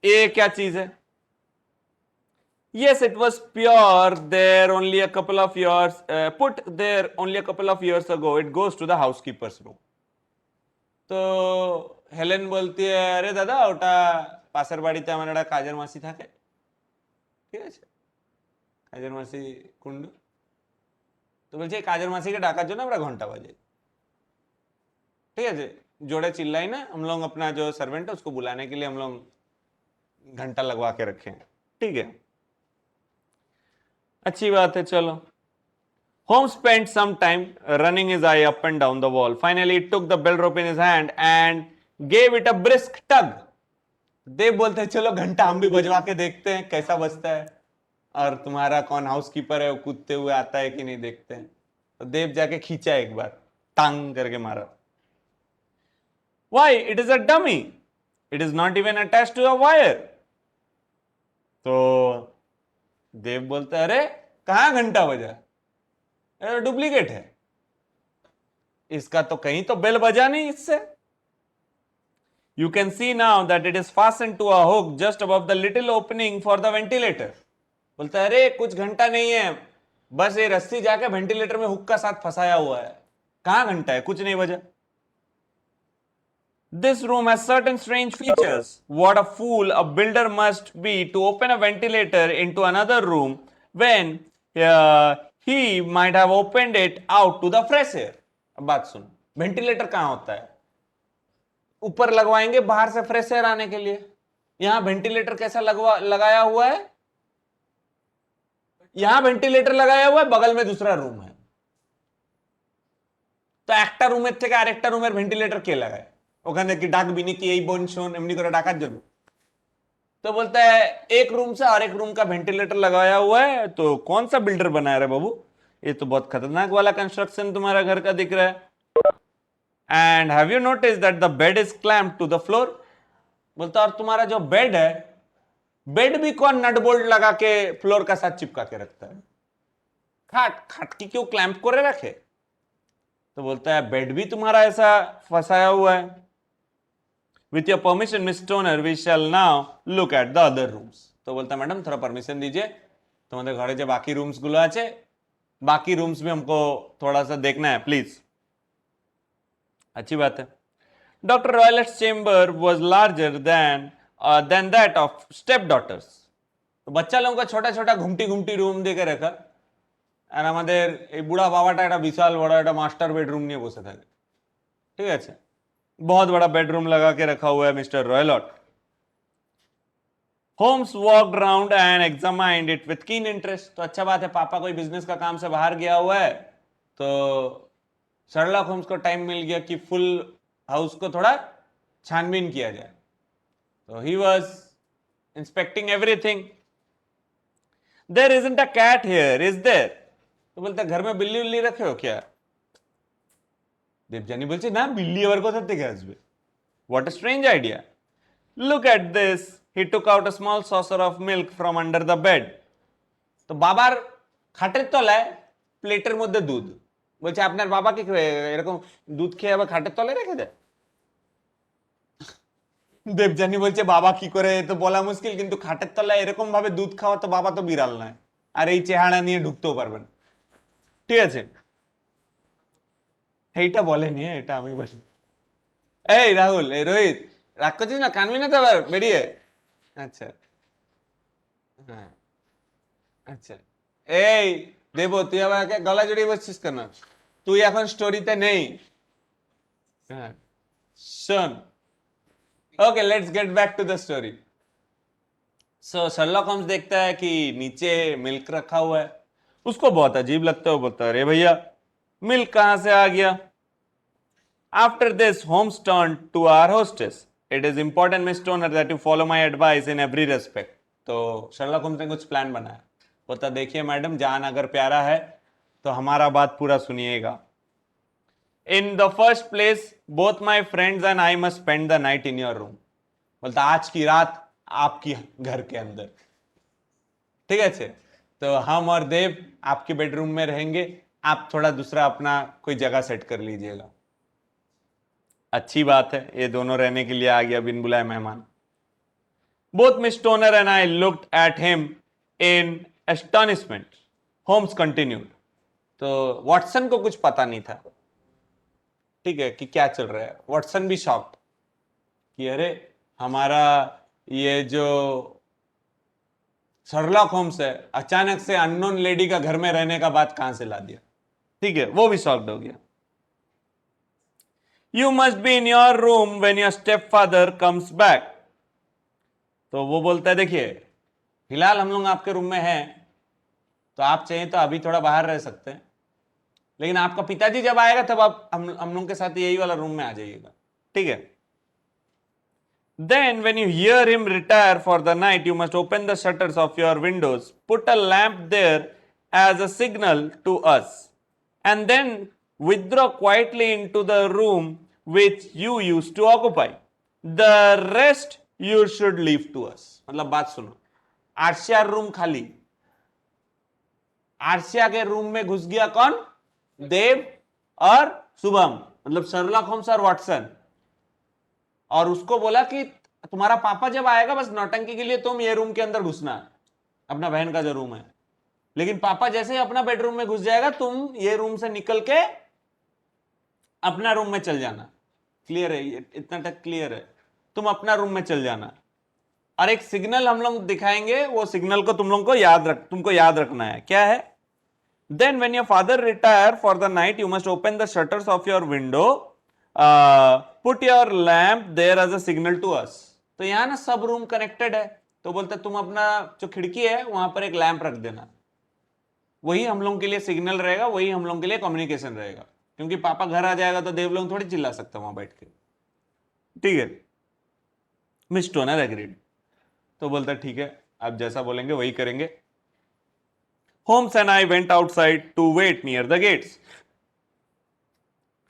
ये क्या चीज है। Yes, it was pure there only a couple of years, put there only a couple of years ago. It goes to the housekeeper's room. তো হেলেন বলতি আরে দাদা ওটা পাশের বাড়িতে আমার একটা কাজের মাসি থাকে, ঠিক আছে, কাজের মাসি কুন্ডু, তো বলছে কাজের মাসিকে ডাকার জন্য আমরা ঘন্টা বাজাই, ठीक है, जोड़े चिल्लाई ना, हम लोग अपना जो सर्वेंट है उसको बुलाने के लिए हम लोग घंटा लगवा के रखे हैं, ठीक है, अच्छी बात है। चलो, Holmes spent some time running his eye up and down the wall. Finally, he took the bell rope in his hand and gave it a brisk tug. देव बोलते हैं चलो घंटा हम भी बजवा के देखते हैं कैसा बजता है, और तुम्हारा कौन हाउसकीपर है वो कूदते हुए आता है कि नहीं देखते हैं। तो देव जाके खींचा एक बार, टांग करके मारा। Why? It is a dummy. It is not even attached to a wire. तो देव बोलता है अरे कहाँ घंटा बजा, अरे डुप्लीकेट है, इसका तो कहीं तो बेल बजा नहीं इससे। You can see now that it is fastened to a hook just above the little opening for the ventilator. बोलता है अरे कुछ घंटा नहीं है, बस ये रस्सी जाके वेंटिलेटर में हुक का साथ फंसाया हुआ है, कहाँ घंटा है, कुछ नहीं बजा। This room has certain strange features. What a fool a builder must be to open a ventilator into another room when he might have opened it out to the fresh air. अब बात सुन, वेंटिलेटर कहां होता है? ऊपर लगवाएंगे बाहर से फ्रेश एयर आने के लिए। यहां वेंटिलेटर कैसा लगाया हुआ है? यहां वेंटिलेटर लगाया हुआ है, बगल में दूसरा रूम है, তো একটা রুমের থেকে আরেকটা রুমের ভেন্টিলেটর কে লাগায়? ওখানে কি ডাকবি নাকি এই বোন শোন এমনি করে ডাকার জন্য? तो बोलता है एक रूम से और एक रूम का वेंटिलेटर लगाया हुआ है, तो कौन सा बिल्डर बनाया रे बाबू? ये तो बहुत खतरनाक वाला कंस्ट्रक्शन तुम्हारा घर का दिख रहा है। And have you notice that the bed is clamped to the floor? बोलता और तुम्हारा जो बेड है, बेड भी कौन नट बोल्ट लगा के फ्लोर का साथ चिपका के रखता है? खाट खाट की क्यों क्लैम्प करे रखे? तो बोलता है बेड भी तुम्हारा ऐसा फंसाया हुआ है। With your permission Miss Stoner we shall now look at the other rooms. तो बोलता है मैडम थोड़ा परमिशन दीजिए, तुम्हारे घरे जो बाकी रूम्स गुलो आछे बाकी रूम्स में हमको थोड़ा सा देखना है प्लीज। अच्छी बात है। Doctor Roylott's chamber was larger than that of stepdaughters. तो बच्चा लोगों का छोटा छोटा घुमटी घुमटी रूम देके रखा, আর আমাদের এই বুড়া বাবাটা একটা বিশাল বড় একটা মাস্টার বেডরুম নিয়ে বসে থাকে। ঠিক আছে, बहुत बड़ा बेडरूम लगा के रखा हुआ है mister Roylott. Holmes walked round and examined it with keen interest. तो अच्छा बात है, पापा कोई बिजनेस का काम से बाहर गया हुआ है, तो शर्लॉक होम्स को टाइम मिल गया कि फुल हाउस को थोड़ा छानबीन किया जाए। तो he was inspecting everything. There isn't a cat here is there? तो बोलते घर में बिल्ली उल्ली रखे हो क्या? देवजानी बोलছে না বিল্লি আবার কোথা থেকে আসবে? What a strange idea. Look at this. He took out a small saucer of milk from under the bed. তো বাবার খাটের তলায় প্লেটের মধ্যে দুধ। বলছে আপনার বাবা কি এরকম দুধ খেয়ে আবার খাটের তলায় রেখে দেয়? দেবজানি বলছে বাবা কি করে তো বলা মুশকিল, কিন্তু খাটের তলায় এরকম ভাবে দুধ খাওয়া তো বাবা তো বিড়াল নয়, আর এই চেহারা নিয়ে ঢুকতেও পারবেন। ঠিক আছে, এইটা বলেনি, এটা আমি বলি। এই রাহুল, এই রোহিত, রাগ করছিস না? কানবি না তো আবার বেরিয়ে? আচ্ছা হ্যাঁ আচ্ছা। এই দেব, তুই আবার গলা জড়িয়ে বসছিস কেন? তুই এখন স্টোরিতে নেই। হ্যাঁ শোন, okay let's get back to the story. So Sherlock Holmes देखता है कि नीचे मिल्क रखा हुआ है, उसको बहुत अजीब लगता है। वो बोलता है अरे भैया मिल्क कहां से आ गया? After this Holmes turn to our hostess. It is important Miss Stoner that you follow my advice in every respect. तो शर्लॉक होम्स ने कुछ प्लान बनाया। बोलता देखिए मैडम, जान अगर प्यारा है तो हमारा बात पूरा सुनिएगा। In the first place, both my friends and I must spend the night in your room. बोलता आज की रात आपकी घर के अंदर, ठीक है? तो हम और देव आपके बेडरूम में रहेंगे, आप थोड़ा दूसरा अपना कोई जगह सेट कर लीजिएगा। अच्छी बात है, ये दोनों रहने के लिए आ गया बिन बुलाए मेहमान। Both Miss Toner and I looked at him in astonishment. Holmes continued. तो वॉटसन को कुछ पता नहीं था, ठीक है, कि क्या चल रहा है। वॉटसन भी शॉक्ड कि अरे हमारा ये जो शर्लॉक होम्स है अचानक से अननोन लेडी का घर में रहने का बात कहां से ला दिया। ठीक है, वो भी शॉक्ड हो गया। You must be in your room when your step father comes back. तो वो बोलता है देखिए फिलहाल हम लोग आपके रूम में हैं, तो आप चाहिए तो अभी थोड़ा बाहर रह सकते हैं, लेकिन आपका पिताजी जब आएगा तब आप हम लोग के साथ यही वाला रूम में आ जाइएगा, ठीक है? Then when you hear him retire for the night, you must open the shutters of your windows, put a lamp there as a signal to us, and then withdraw quietly into the room which you used to occupy. The rest you should leave to us. मतलब बात सुनो, आर्शिया रूम खाली, आर्शिया के रूम में घुस गया कौन? देव और शुभम, मतलब शर्लॉक होम्स और वॉटसन, और उसको बोला कि तुम्हारा पापा जब आएगा बस नौटंकी के लिए तुम ये रूम के अंदर घुसना, अपना बहन का जो रूम है, लेकिन पापा जैसे ही अपना बेडरूम में घुस जाएगा तुम ये रूम से निकल के अपना रूम में चल जाना। क्लियर है, ये इतना तक क्लियर है, तुम अपना रूम में चल जाना, और एक सिग्नल हम लोग दिखाएंगे, वो सिग्नल को तुमको याद रखना है, क्या है? Then when your father retire for the night, you must open the shutters of your window, put your lamp there as a signal to us. तो यहाँ ना सब रूम कनेक्टेड है, तो बोलते तुम अपना जो खिड़की है वहां पर एक लैंप रख देना, वही हम लोग के लिए सिग्नल रहेगा, वही हम लोग के लिए कम्युनिकेशन रहेगा, क्योंकि पापा घर आ जाएगा तो देव लोग थोड़ी चिल्ला सकते वहां बैठ के, ठीक है? Miss toner agreed. तो बोलता ठीक है, आप जैसा बोलेंगे वही करेंगे। Holmes and I went outside to wait near the gates.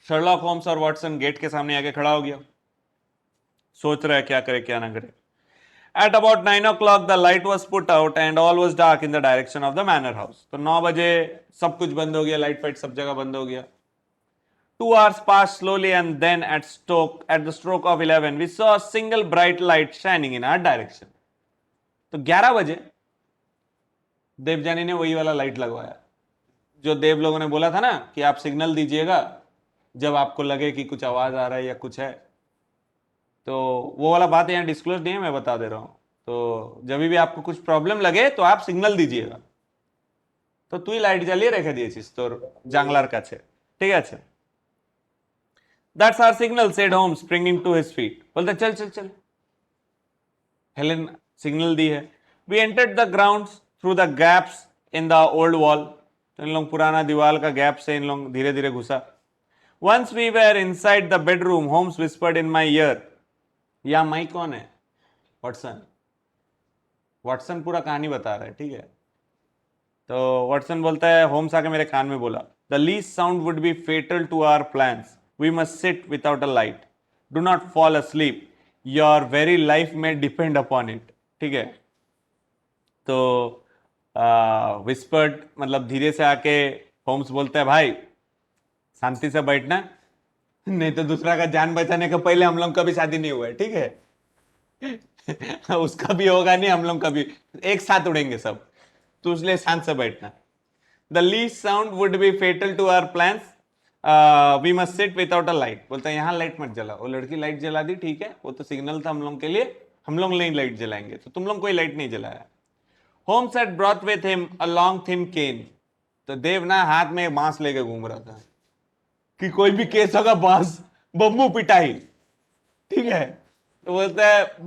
Sherlock Holmes और वॉटसन गेट के सामने आके खड़ा हो गया, सोच रहा है क्या करे क्या ना करे। At about 9 o'clock the light was put out and all was dark in the direction of the manor house. तो 9 बजे सब कुछ बंद हो गया, लाइट फाइट सब जगह बंद हो गया। 2 hours passed slowly and then at the stroke of 11 we saw a single bright light shining in our direction. तो 11 बजे देवजानी ने वही वाला लाइट लगवाया जो देव लोगों ने बोला था ना कि आप सिग्नल दीजिएगा जब आपको लगे कि कुछ आवाज आ रहा है या कुछ है। तो वो वाला बात यहाँ डिस्क्लोज नहीं है, मैं बता दे रहा हूं। तो जब भी आपको कुछ प्रॉब्लम लगे तो आप सिग्नल दीजिएगा। तो তুই লাইট জ্বালিয়ে রেখে দিয়েছিস তোর জানলার কাছে, ঠিক আছে? That's our signal, said Holmes, springing to his feet. बोलता चल चल चल। हेलेन सिग्नल दी है। We entered the grounds through the gaps in the old wall. तो इन लोग पुराना दीवार का गैप से इन लोग धीरे धीरे घुसा। Once we were inside the bedroom, Holmes whispered in my ear. या माइक कौन है? वॉटसन। वॉटसन पूरा कहानी बता रहा है, ठीक है? तो वॉटसन बोलता है, होम्स आके मेरे कान में बोला, the least sound would be fatal to our plans, we must sit without a light, do not fall asleep, your very life में डिपेंड अपॉन इट, ठीक है? तो विस्पर्ड मतलब धीरे से आके होम्स बोलता है, भाई शांति से बैठना, नहीं तो दूसरा का जान बचाने का पहले हम लोग का भी शादी नहीं हुआ है, ठीक है? उसका भी होगा नहीं, हम लोग का भी, एक साथ उड़ेंगे सब, तो इसलिए शांत से बैठना। The least sound would be fatal to our plans, we must sit without a light. बोलता है यहाँ लाइट मत जला। वो लड़की लाइट जला दी, ठीक है, वो तो सिग्नल था हम लोग के लिए, हम लोग नहीं लाइट जलाएंगे, तो तुम लोग कोई लाइट नहीं जलाया। Holmes had brought with him a long thin cane. तो देव ना हाथ में बांस लेके घूम रहा था कि कोई भी केस होगा बांस बम्बू पिटाई, ठीक है? तो बोलता है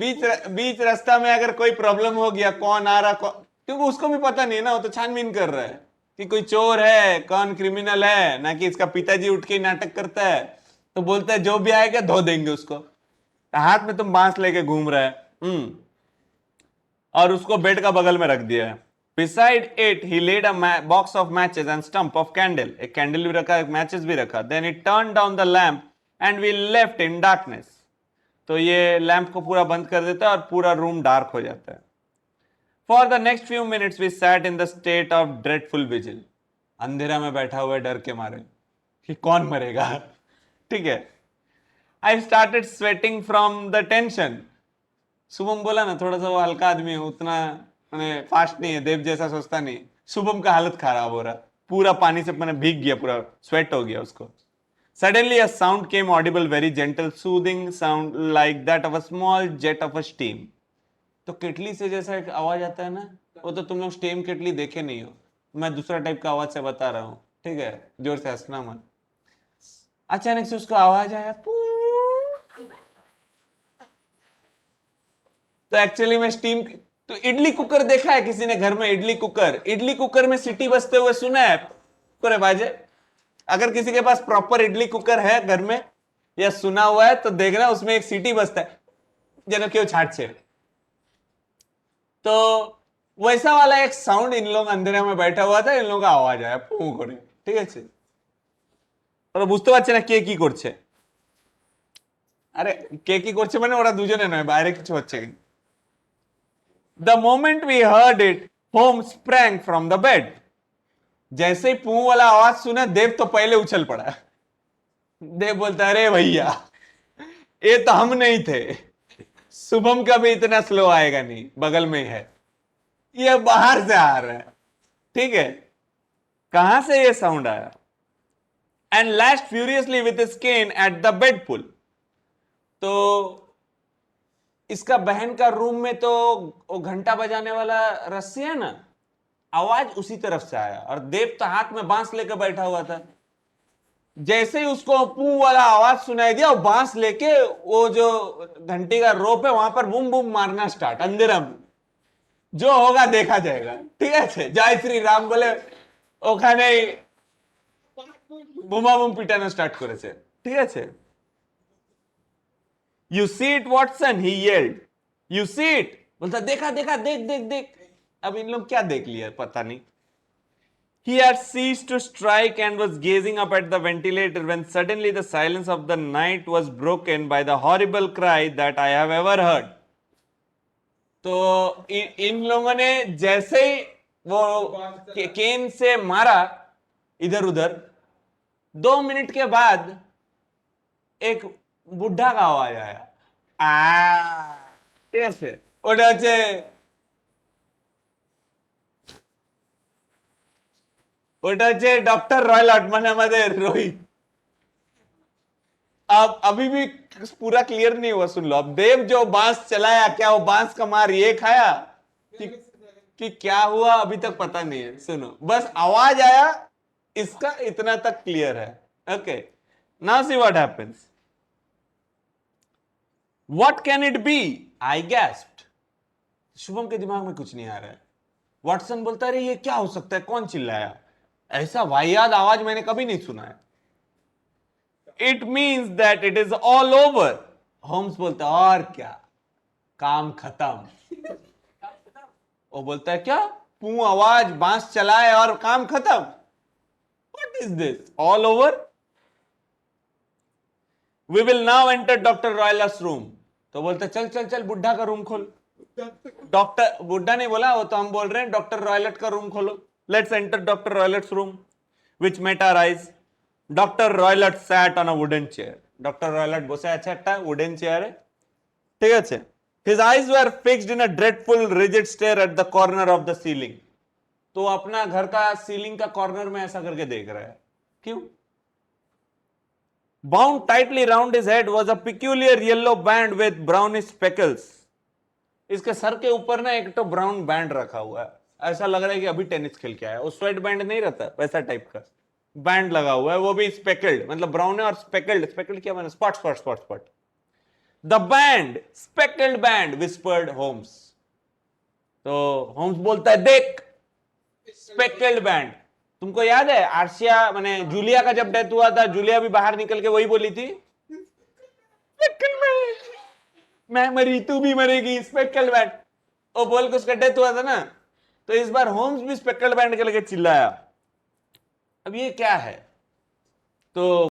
बीच रास्ता में अगर कोई प्रॉब्लम हो गया, कौन आ रहा, क्योंकि उसको भी पता नहीं है ना, वो तो छानबीन कर रहा है कि कोई चोर है, कौन क्रिमिनल है, ना कि इसका पिताजी उठ के नाटक करता है। तो बोलता है जो भी आएगा धो देंगे उसको। हाथ में तुम बांस लेके घूम रहा है। और उसको बेड का बगल में रख दिया है। Beside it, he laid a box of matches and stump of candle. एक कैंडल भी रखा, एक मैचेस भी रखा। Then he turned down the lamp and we left in darkness. तो ये लैंप को पूरा बंद कर देता है और पूरा रूम डार्क हो जाता है। For the next few minutes we sat in the state of dreadful vigil. अंधेरा में बैठा हुआ डर के मारे कि कौन मरेगा, ठीक है? I started sweating from the tension. Shubham बोला ना, थोड़ा सा वो हल्का आदमी है, उतना मैंने फास्ट नहीं है, देव जैसा सोचता नहीं। शुभम का हालत खराब हो रहा, पूरा पानी से मैंने भीग गया, पूरा स्वेट हो गया उसको। Suddenly a sound came audible, very gentle, soothing sound like that of a small jet of a steam. तो केटली से जैसा एक आवाज आता है ना, वो तो तुम लोग स्टीम केटली देखे नहीं हो, मैं दूसरा टाइप का आवाज से बता रहा हूँ, ठीक है? जोर से हंसना मत। अचानक से उसको आवाज आया, तो एक्चुअली में स्टीम, तो इडली कुकर देखा है किसी ने घर में? इडली कुकर में सीटी बजते हुए सुना है? करे बाजे, अगर किसी के पास प्रॉपर इडली कुकर है घर में या सुना हुआ है तो देखना, उसमें एक सीटी बजता है, जना क्यों छाट छे। तो वैसा वाला एक साउंड इन लोग अंधेरे में बैठा हुआ था, इन लोगों का आवाज आया पू करे, ठीक है? और বুঝতে পারছে না কে কি করছে। আরে কে কি করছে মানে ওরা দুজনে নয়, বাইরে কিছু হচ্ছে। The moment we heard it, Holmes sprang from the bed. जैसे ही पू वाला आवाज सुना, देव तो पहले उछल पड़ा। देव बोलता, अरे भैया ये तो हम नहीं थे, शुभम का भी इतना स्लो आएगा नहीं, बगल में है, ये बाहर से आ रहा है, ठीक है? कहां से ये साउंड आया? And lashed furiously with his cane at the bed pull. तो इसका बहन का रूम में तो वो घंटा बजाने वाला रस्सी है ना, आवाज उसी तरफ से आया और देव तो हाथ में बांस लेकर बैठा हुआ था। जैसे ही उसको पू वाला आवाज सुनाई दिया, वो बांस लेके वो जो घंटी का रोप है वहां पर बुम बुम मारना स्टार्ट, अंधेरा में। जो होगा देखा जाएगा, ठीक है। जय श्री राम बोले ওখানে বুমা বুম পিটানো স্টার্ট করেছে, ঠিক আছে। You see it, Watson, he yelled. You see it? बोलता देखा देखा, देख देख देख। अब इन लोग क्या देख लिया पता नहीं। He had ceased to strike and was gazing up at the ventilator when suddenly the silence of the night was broken by the horrible cry that I have ever heard. तो इन लोगों ने जैसे ही वो केन से मारा इधर उधर, 2 मिनट के बाद एक बुढ़ा का आवाज आया, कैसे ওটা হচ্ছে डॉक्टर रॉयलट, माने हमारे रोहित। अब अभी भी पूरा क्लियर नहीं हुआ, सुन लो। अब देव जो बांस चलाया, क्या वो बांस का मार ये खाया कि क्या हुआ अभी तक पता नहीं है। सुनो, बस आवाज आया, इसका इतना तक क्लियर है। Okay, now see what happens. What can it be? I gasped. Shubham के दिमाग में कुछ नहीं आ रहा है। वाटसन बोलता है, ये क्या हो सकता है, कौन चिल्लाया? ऐसा वाहियात आवाज मैंने कभी नहीं सुना है। It means that it is all over. Holmes बोलता है, और क्या, काम खत्म। वो बोलता है, क्या पू आवाज, बांस चलाए और काम खत्म? What is this? All over? We will now enter Dr. Royler's room. तो बोलते चल चल चल, बुढ़ा का रूम खोल। डॉक्टर, बुढ़ा नहीं बोला, वो तो हम बोल रहे हैं, डॉक्टर रॉयलट का रूम खोलो। Let's enter doctor Roylott's room, which met our eyes. Doctor Roylott sat on a wooden chair. Doctor Roylott बসে আছে একটা wooden chair এ, ঠিক আছে। His eyes were fixed in a dreadful rigid stare at the corner of the ceiling. तो अपना घर का सीलिंग का कॉर्नर में ऐसा करके देख रहा है। क्यों? Bound tightly round his head was a peculiar yellow band with brownish speckles. इसके सर के ऊपर ना एक तो ब्राउन बैंड रखा हुआ है, ऐसा लग रहा है कि अभी टेनिस खेल के आया। वो स्वेट बैंड नहीं रहता, वैसा टाइप का बैंड लगा हुआ है, वो भी स्पेकल्ड, मतलब ब्राउन है और स्पेकल्ड। स्पेकल्ड क्या माने? Spot spot spot spot. The band, speckled band, whispered Holmes. तो होम्स बोलता है, देख, स्पेकल्ड बैंड। तुमको याद है आर्शिया माने जूलिया का जब डेथ हुआ था, जूलिया भी बाहर निकल के वही बोली थी, मैं मरी तू भी मरेगी, स्पेकल बैंड। वो बोल के उसका डेथ हुआ था ना। तो इस बार होम्स भी स्पेकल बैंड के लगे चिल्लाया। अब ये क्या है? तो